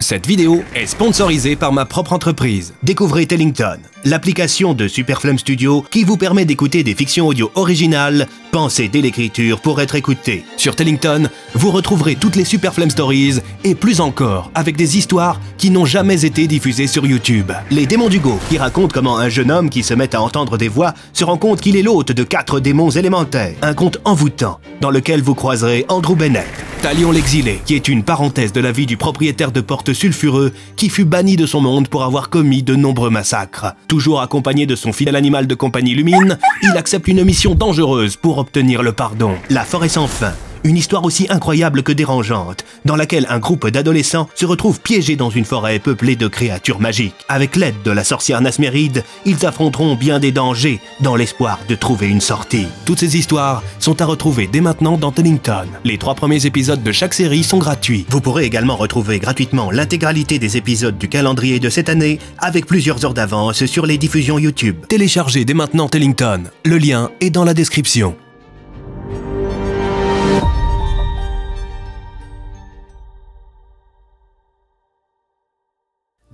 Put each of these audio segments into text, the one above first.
Cette vidéo est sponsorisée par ma propre entreprise. Découvrez Tellington, l'application de Superflame Studio qui vous permet d'écouter des fictions audio originales, pensées dès l'écriture pour être écoutées. Sur Tellington, vous retrouverez toutes les Superflame Stories et plus encore, avec des histoires qui n'ont jamais été diffusées sur YouTube. Les démons d'Hugo, qui racontent comment un jeune homme qui se met à entendre des voix se rend compte qu'il est l'hôte de 4 démons élémentaires. Un conte envoûtant, dans lequel vous croiserez Andrew Bennett. Talion l'exilé, qui est une parenthèse de la vie du propriétaire de porte sulfureux qui fut banni de son monde pour avoir commis de nombreux massacres. Toujours accompagné de son fidèle animal de compagnie Lumine, il accepte une mission dangereuse pour obtenir le pardon. La forêt sans fin. Une histoire aussi incroyable que dérangeante, dans laquelle un groupe d'adolescents se retrouve piégé dans une forêt peuplée de créatures magiques. Avec l'aide de la sorcière Nasméride, ils affronteront bien des dangers, dans l'espoir de trouver une sortie. Toutes ces histoires sont à retrouver dès maintenant dans Tellington. Les 3 premiers épisodes de chaque série sont gratuits. Vous pourrez également retrouver gratuitement l'intégralité des épisodes du calendrier de cette année, avec plusieurs heures d'avance sur les diffusions YouTube. Téléchargez dès maintenant Tellington. Le lien est dans la description.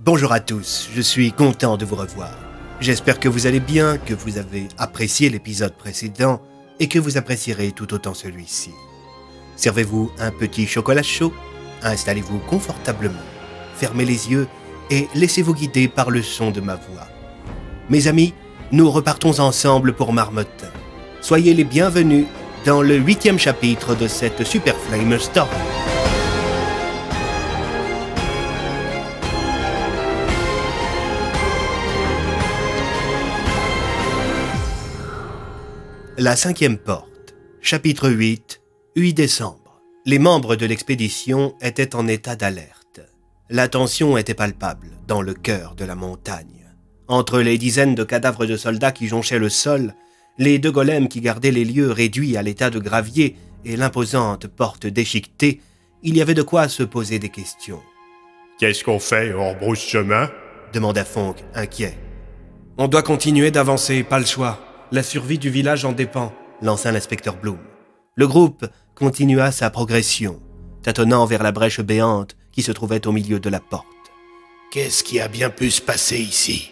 Bonjour à tous, je suis content de vous revoir. J'espère que vous allez bien, que vous avez apprécié l'épisode précédent et que vous apprécierez tout autant celui-ci. Servez-vous un petit chocolat chaud, installez-vous confortablement, fermez les yeux et laissez-vous guider par le son de ma voix. Mes amis, nous repartons ensemble pour Marmottin. Soyez les bienvenus dans le 8e chapitre de cette Superflame Story. La 5e porte, chapitre 8, 8 décembre. Les membres de l'expédition étaient en état d'alerte. La tension était palpable dans le cœur de la montagne. Entre les dizaines de cadavres de soldats qui jonchaient le sol, les 2 golems qui gardaient les lieux réduits à l'état de gravier et l'imposante porte déchiquetée, il y avait de quoi se poser des questions. « Qu'est-ce qu'on fait, on rebrousse chemin ?» demanda Fonk, inquiet. « On doit continuer d'avancer, pas le choix. La survie du village en dépend, lança l'inspecteur Bloom. Le groupe continua sa progression, tâtonnant vers la brèche béante qui se trouvait au milieu de la porte. « Qu'est-ce qui a bien pu se passer ici ?»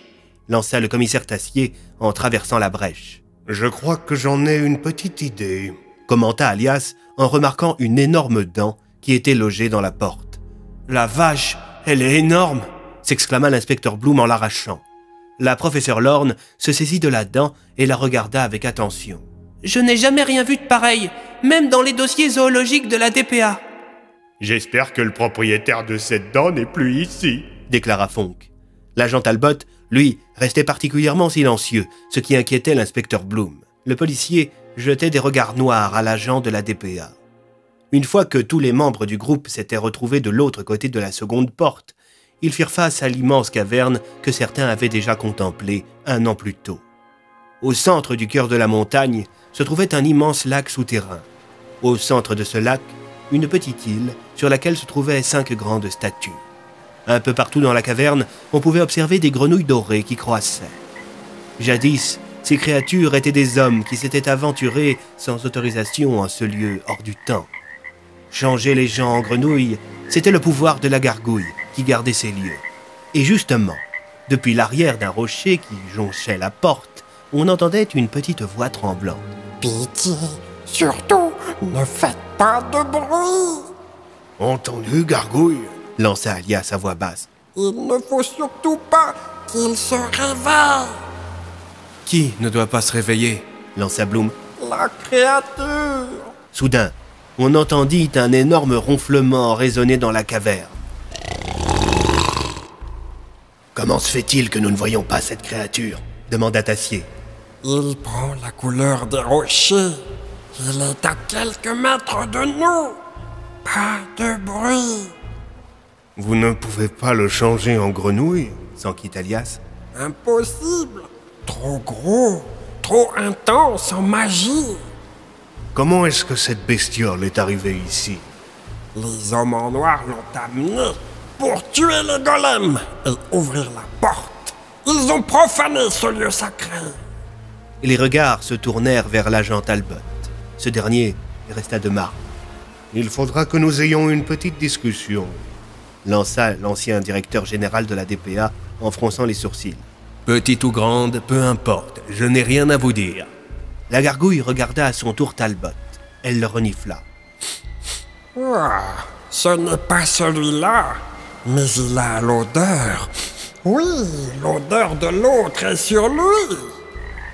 lança le commissaire Tassier en traversant la brèche. « Je crois que j'en ai une petite idée, » commenta Alias en remarquant une énorme dent qui était logée dans la porte. « La vache, elle est énorme !» s'exclama l'inspecteur Bloom en l'arrachant. La professeure Lorne se saisit de la dent et la regarda avec attention. « Je n'ai jamais rien vu de pareil, même dans les dossiers zoologiques de la DPA. »« J'espère que le propriétaire de cette dent n'est plus ici, » déclara Fonk. L'agent Talbot, lui, restait particulièrement silencieux, ce qui inquiétait l'inspecteur Bloom. Le policier jetait des regards noirs à l'agent de la DPA. Une fois que tous les membres du groupe s'étaient retrouvés de l'autre côté de la seconde porte, ils firent face à l'immense caverne que certains avaient déjà contemplée 1 an plus tôt. Au centre du cœur de la montagne se trouvait un immense lac souterrain. Au centre de ce lac, une petite île sur laquelle se trouvaient 5 grandes statues. Un peu partout dans la caverne, on pouvait observer des grenouilles dorées qui croissaient. Jadis, ces créatures étaient des hommes qui s'étaient aventurés sans autorisation en ce lieu hors du temps. Changer les gens en grenouilles, c'était le pouvoir de la gargouille qui gardait ces lieux. Et justement, depuis l'arrière d'un rocher qui jonchait la porte, on entendait une petite voix tremblante. « Pitié, surtout, ne faites pas de bruit !»« Entendu, gargouille ?» lança Alias à voix basse. « Il ne faut surtout pas qu'il se réveille !»« Qui ne doit pas se réveiller ?» lança Bloom. « La créature !» Soudain, on entendit un énorme ronflement résonner dans la caverne. « Comment se fait-il que nous ne voyons pas cette créature ?» demanda Tassier. « Il prend la couleur des rochers. Il est à quelques mètres de nous. Pas de bruit. »« Vous ne pouvez pas le changer en grenouille ?» s'enquit Alias. « Impossible. Trop gros, trop intense en magie. » Comment est-ce que cette bestiole est arrivée ici? Les hommes en noir l'ont amené pour tuer les golems et ouvrir la porte. Ils ont profané ce lieu sacré. Les regards se tournèrent vers l'agent Talbot. Ce dernier resta de marbre. Il faudra que nous ayons une petite discussion. lança l'ancien directeur général de la DPA en fronçant les sourcils. Petite ou grande, peu importe, je n'ai rien à vous dire. La gargouille regarda à son tour Talbot. Elle le renifla. Ah, ce n'est pas celui-là, mais il a l'odeur. Oui, l'odeur de l'autre est sur lui.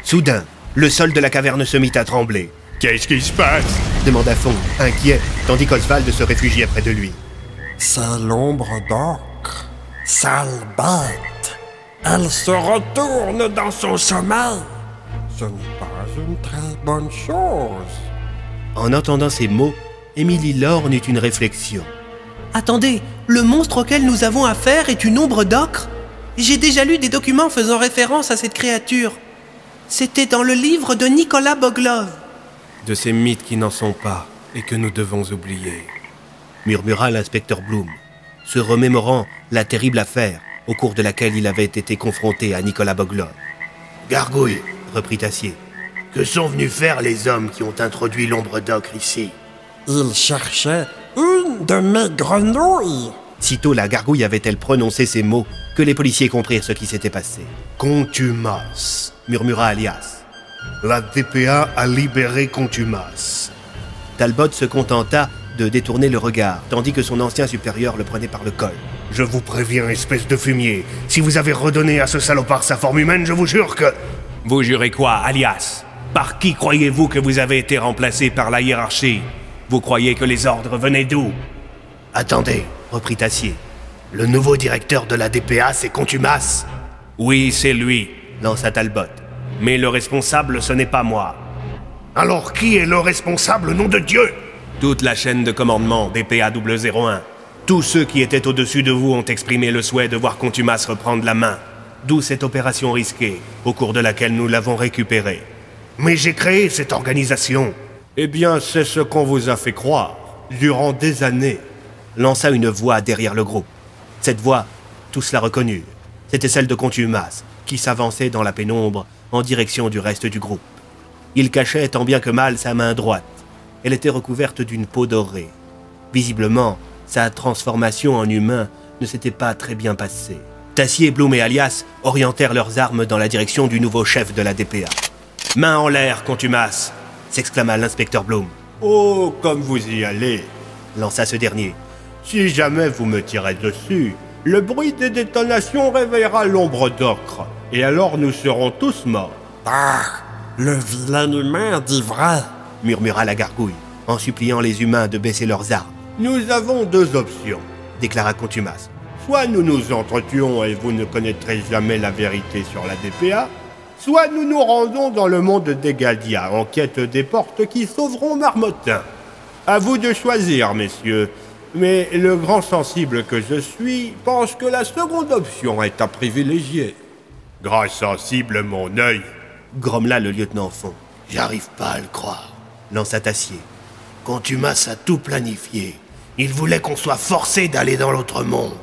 Soudain, le sol de la caverne se mit à trembler. Qu'est-ce qui se passe? Demanda Fong, inquiet, tandis qu'Oswald se réfugiait près de lui. C'est l'ombre d'Ocre. Sale bête. Elle se retourne dans son sommeil. Ce n'est pas une très bonne chose. En entendant ces mots, Émilie Lorne eut une réflexion. Attendez, le monstre auquel nous avons affaire est une ombre d'ocre? J'ai déjà lu des documents faisant référence à cette créature. C'était dans le livre de Nicolas Boglov. De ces mythes qui n'en sont pas et que nous devons oublier, murmura l'inspecteur Bloom, se remémorant la terrible affaire au cours de laquelle il avait été confronté à Nicolas Boglov. Gargouille, Reprit Acier. que sont venus faire les hommes qui ont introduit l'ombre d'ocre ici? Il cherchait une de mes grenouilles. Sitôt la gargouille avait-elle prononcé ces mots que les policiers comprirent ce qui s'était passé. Contumace. Murmura Alias. La DPA a libéré Contumace. Talbot se contenta de détourner le regard, tandis que son ancien supérieur le prenait par le col. Je vous préviens, espèce de fumier, si vous avez redonné à ce salopard sa forme humaine, je vous jure que... Vous jurez quoi, Alias? Par qui croyez-vous que vous avez été remplacé par la hiérarchie? Vous croyez que les ordres venaient d'où? Attendez, Reprit Acier. le nouveau directeur de la DPA, c'est Contumace? Oui, c'est lui, lança Talbot. Mais le responsable, ce n'est pas moi. Alors qui est le responsable, nom de Dieu? Toute la chaîne de commandement DPA 001. Tous ceux qui étaient au-dessus de vous ont exprimé le souhait de voir Contumace reprendre la main. D'où cette opération risquée, au cours de laquelle nous l'avons récupéré. Mais j'ai créé cette organisation. Eh bien, c'est ce qu'on vous a fait croire, durant des années. Lança une voix derrière le groupe. Cette voix, tous la reconnurent. C'était celle de Contumace, qui s'avançait dans la pénombre en direction du reste du groupe. Il cachait tant bien que mal sa main droite. Elle était recouverte d'une peau dorée. Visiblement, sa transformation en humain ne s'était pas très bien passée. Tassier, Bloom et Alias orientèrent leurs armes dans la direction du nouveau chef de la DPA. « Main en l'air, Contumace !» s'exclama l'inspecteur Bloom. « Oh, comme vous y allez !» lança ce dernier. « Si jamais vous me tirez dessus, le bruit des détonations réveillera l'ombre d'ocre, et alors nous serons tous morts. » Ah, le vilain humain dit vrai. Murmura la gargouille, en suppliant les humains de baisser leurs armes. « Nous avons deux options. Déclara Contumace. Soit nous nous entretuons et vous ne connaîtrez jamais la vérité sur la DPA, soit nous nous rendons dans le monde des Gadia en quête des portes qui sauveront Marmottin. À vous de choisir, messieurs, mais le grand sensible que je suis pense que la seconde option est à privilégier. » Grand sensible, mon œil. Grommela le lieutenant Fond. J'arrive pas à le croire. Lança Tassier. Contumace a tout planifié. Il voulait qu'on soit forcé d'aller dans l'autre monde.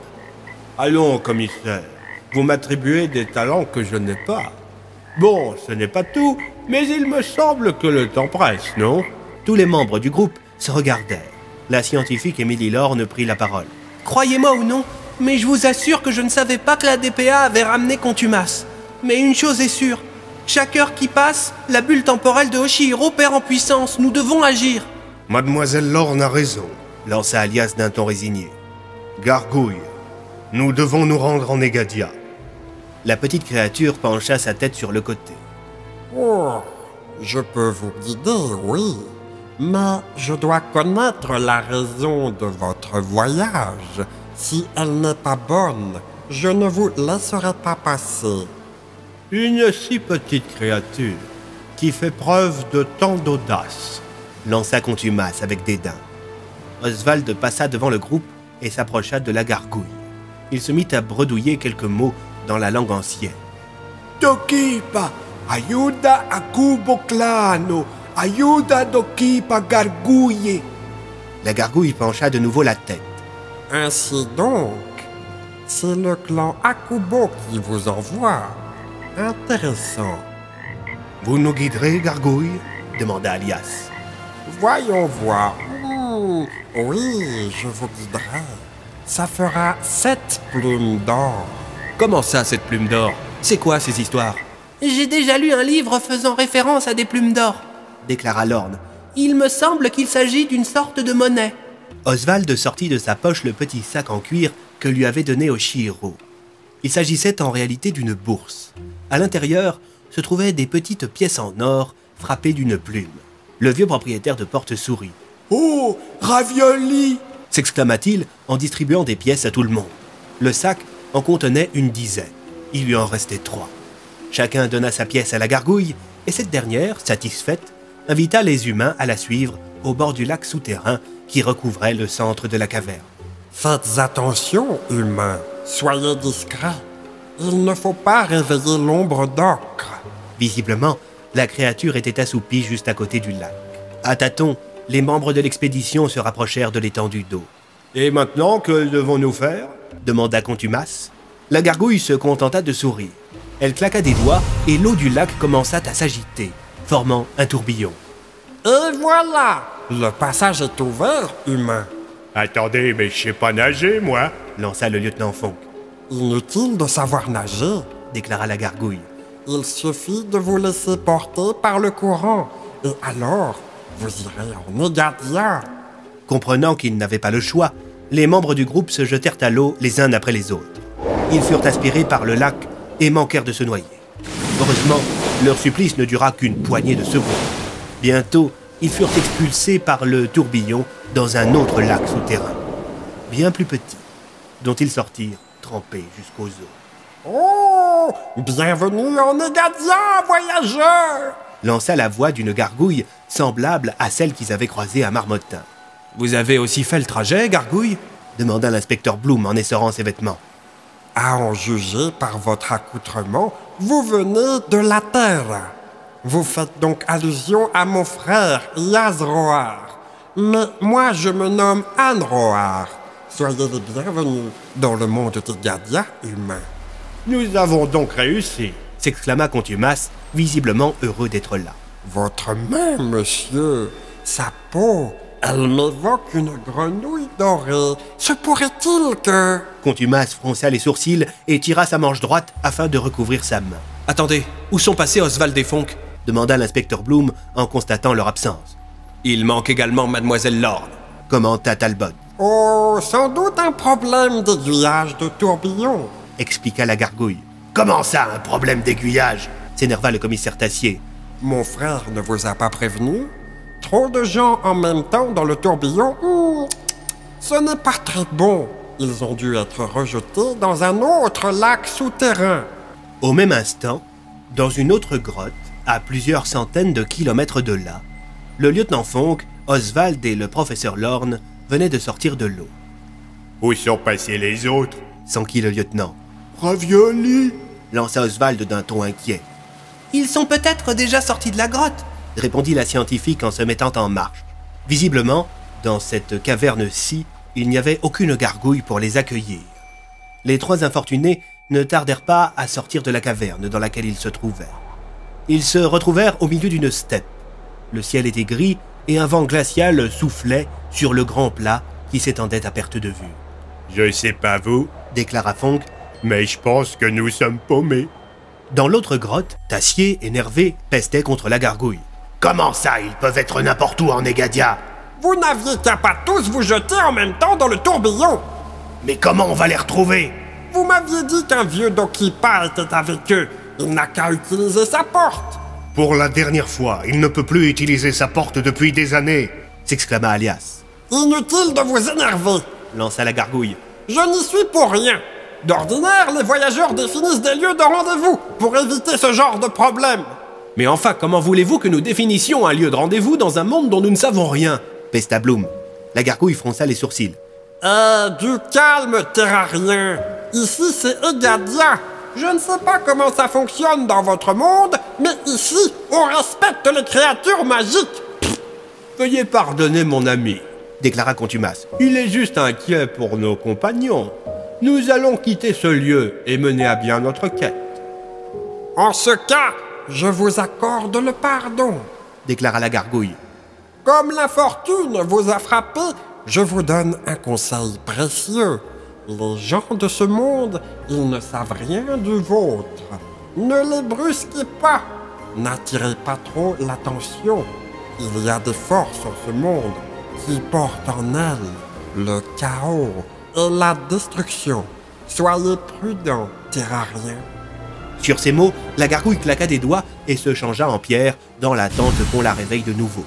Allons, commissaire, vous m'attribuez des talents que je n'ai pas. Bon, ce n'est pas tout, mais il me semble que le temps presse, non? Tous les membres du groupe se regardèrent. La scientifique Émilie Lorne prit la parole. Croyez-moi ou non, mais je vous assure que je ne savais pas que la DPA avait ramené Contumace. Mais une chose est sûre, chaque heure qui passe, la bulle temporelle de Hoshihiro perd en puissance. Nous devons agir. Mademoiselle Lorne a raison, lança Alias d'un ton résigné. Gargouille, nous devons nous rendre en Egadia. La petite créature pencha sa tête sur le côté. Oh, je peux vous guider, oui. Mais je dois connaître la raison de votre voyage. Si elle n'est pas bonne, je ne vous laisserai pas passer. Une si petite créature qui fait preuve de tant d'audace, lança Contumace avec dédain. Oswald passa devant le groupe et s'approcha de la gargouille. Il se mit à bredouiller quelques mots dans la langue ancienne. Dokipa, ayuda a Kubo Clano, ayuda Dokipa Gargouille. La gargouille pencha de nouveau la tête. Ainsi donc, c'est le clan Akubo qui vous envoie. Intéressant. Vous nous guiderez, gargouille? Demanda Alias. Voyons voir. Oui, je vous guiderai. Ça fera 7 plumes d'or. Comment ça, cette plume d'or? C'est quoi ces histoires? J'ai déjà lu un livre faisant référence à des plumes d'or, Déclara Lorne. Il me semble qu'il s'agit d'une sorte de monnaie. Oswald sortit de sa poche le petit sac en cuir que lui avait donné Oshihiro. Il s'agissait en réalité d'une bourse. À l'intérieur se trouvaient des petites pièces en or frappées d'une plume. Le vieux propriétaire de porte sourit. « Oh, ravioli !» s'exclama-t-il en distribuant des pièces à tout le monde. Le sac en contenait une dizaine. Il lui en restait 3. Chacun donna sa pièce à la gargouille, et cette dernière, satisfaite, invita les humains à la suivre au bord du lac souterrain qui recouvrait le centre de la caverne. Faites attention, humains. Soyez discrets. Il ne faut pas réveiller l'ombre d'ocre. Visiblement, la créature était assoupie juste à côté du lac. À tâtons, les membres de l'expédition se rapprochèrent de l'étendue d'eau. « Et maintenant, que devons-nous faire ?» demanda Contumace. La gargouille se contenta de sourire. Elle claqua des doigts et l'eau du lac commença à s'agiter, formant un tourbillon. Et voilà! Le passage est ouvert, humain. Attendez, mais je sais pas nager, moi. Lança le lieutenant Fonk. Inutile de savoir nager. Déclara la gargouille. Il suffit de vous laisser porter par le courant. Et alors, vous irez en Negadia. Comprenant qu'ils n'avaient pas le choix, les membres du groupe se jetèrent à l'eau les uns après les autres. Ils furent aspirés par le lac et manquèrent de se noyer. Heureusement, leur supplice ne dura qu'une poignée de secondes. Bientôt, ils furent expulsés par le tourbillon dans un autre lac souterrain, bien plus petit, dont ils sortirent trempés jusqu'aux os. Oh! Bienvenue en Negadia, voyageurs! Lança la voix d'une gargouille semblable à celle qu'ils avaient croisée à Marmottin. « Vous avez aussi fait le trajet, gargouille ?» demanda l'inspecteur Bloom en essorant ses vêtements. À en juger par votre accoutrement, vous venez de la Terre. Vous faites donc allusion à mon frère Yazroar. Mais moi, je me nomme Anroar. Soyez les bienvenus dans le monde de Gadia humain. Nous avons donc réussi, s'exclama Contumace, visiblement heureux d'être là. Votre main, monsieur, sa peau, elle m'évoque une grenouille dorée. Se pourrait-il que... Contumace fronça les sourcils et tira sa manche droite afin de recouvrir sa main. « Attendez, où sont passés Oswald et Fonk ?» demanda l'inspecteur Bloom en constatant leur absence. « Il manque également Mademoiselle Lorne », commenta Talbot. « Oh, sans doute un problème d'aiguillage de tourbillon », expliqua la gargouille. « Comment ça, un problème d'aiguillage ?» s'énerva le commissaire Tassier. « Mon frère ne vous a pas prévenu? Trop de gens en même temps dans le tourbillon, ce n'est pas très bon. Ils ont dû être rejetés dans un autre lac souterrain. » Au même instant, dans une autre grotte, à plusieurs centaines de kilomètres de là, le lieutenant Fonk, Oswald et le professeur Lorne venaient de sortir de l'eau. « Où sont passés les autres ?» s'enquit le lieutenant. « Ravioli !» lança Oswald d'un ton inquiet. « Ils sont peut-être déjà sortis de la grotte !» répondit la scientifique en se mettant en marche. Visiblement, dans cette caverne-ci, il n'y avait aucune gargouille pour les accueillir. Les 3 infortunés ne tardèrent pas à sortir de la caverne dans laquelle ils se trouvaient. Ils se retrouvèrent au milieu d'une steppe. Le ciel était gris et un vent glacial soufflait sur le grand plat qui s'étendait à perte de vue. « Je sais pas vous, déclara Fonk, mais je pense que nous sommes paumés. » Dans l'autre grotte, Tassier, énervé, pestait contre la gargouille. « Comment ça, ils peuvent être n'importe où en Negadia ?»« Vous n'aviez qu'à pas tous vous jeter en même temps dans le tourbillon !»« Mais comment on va les retrouver ?» Vous m'aviez dit qu'un vieux Dokipa était avec eux. Il n'a qu'à utiliser sa porte. »« Pour la dernière fois, il ne peut plus utiliser sa porte depuis des années !» s'exclama Alias. « Inutile de vous énerver !» lança la gargouille. « Je n'y suis pour rien. D'ordinaire, les voyageurs définissent des lieux de rendez-vous pour éviter ce genre de problème. » Mais enfin, comment voulez-vous que nous définissions un lieu de rendez-vous dans un monde dont nous ne savons rien ? Pesta Bloom. La gargouille fronça les sourcils. Du calme, terrarien. Ici, c'est Egadia. Je ne sais pas comment ça fonctionne dans votre monde, mais ici, on respecte les créatures magiques. Veuillez pardonner mon ami, déclara Contumace. Il est juste inquiet pour nos compagnons. Nous allons quitter ce lieu et mener à bien notre quête. En ce cas, je vous accorde le pardon, déclara la gargouille. Comme la fortune vous a frappé, je vous donne un conseil précieux. Les gens de ce monde, ils ne savent rien du vôtre. Ne les brusquez pas. N'attirez pas trop l'attention. Il y a des forces sur ce monde qui portent en elles le chaos et la destruction. Soyez prudents, terrariens. Sur ces mots, la gargouille claqua des doigts et se changea en pierre dans l'attente qu'on la réveille de nouveau.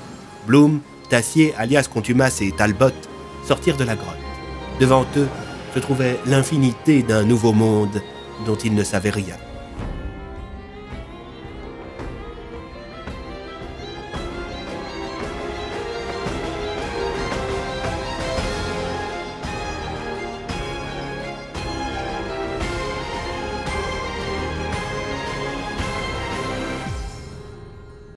Bloom, Tassier, alias Contumace et Talbot sortirent de la grotte. Devant eux se trouvait l'infinité d'un nouveau monde dont ils ne savaient rien.